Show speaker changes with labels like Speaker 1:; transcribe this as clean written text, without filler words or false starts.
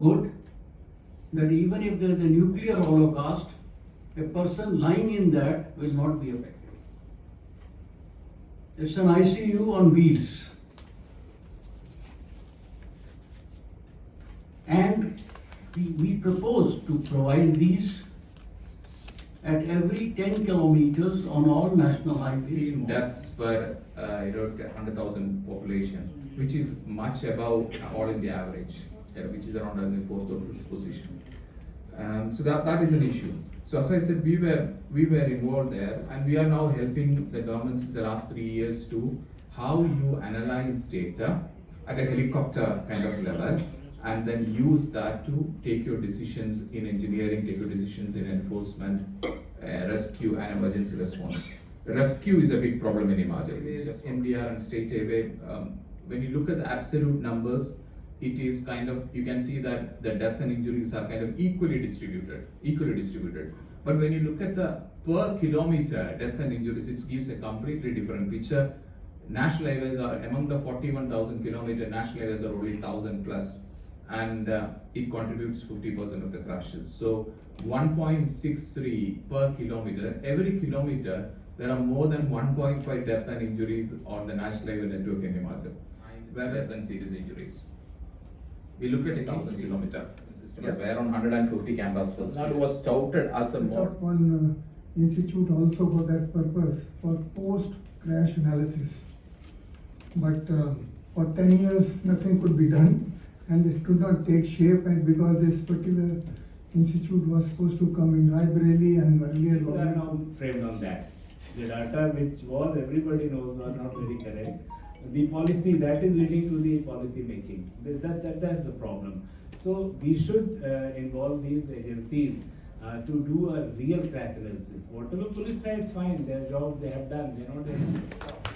Speaker 1: good that even if there is a nuclear holocaust, a person lying in that will not be affected. It's an ICU on wheels. And we propose to provide these at every 10 kilometers on all national highways.
Speaker 2: Deaths per 100,000 population, which is much above all India average, which is around the fourth or fifth position. So that is an issue. So as I said, we were involved there, and we are now helping the government since the last 3 years to how you analyze data at a helicopter kind of level, and then use that to take your decisions in engineering, take your decisions in enforcement, rescue and emergency response. Rescue is a big problem in emergencies. MDR and state highway, when you look at the absolute numbers, it is kind of, you can see that the death and injuries are kind of equally distributed. But when you look at the per kilometer death and injuries, it gives a completely different picture. National highways are, among the 41,000 kilometer, national highways are only 1,000 plus, and it contributes 50% of the crashes. So 1.63 per kilometer. Every kilometer, there are more than 1.5 death and injuries on the national highway network in Himachal, whereas than serious injuries. We looked at 1,000 kilometer system, yes, where on 150 cameras was touted as a more.
Speaker 3: One institute also for that purpose, for post-crash analysis. But for 10 years, nothing could be done, and it could not take shape. And because this particular institute was supposed to come in Raebareli and earlier
Speaker 4: They are
Speaker 3: government.
Speaker 4: now framed on that. The data which was, everybody knows, was not very correct. The policy that is leading to the policy making. That's the problem. So we should involve these agencies to do a real crash analysis. Whatever police rights, fine, their job they have done. They're not.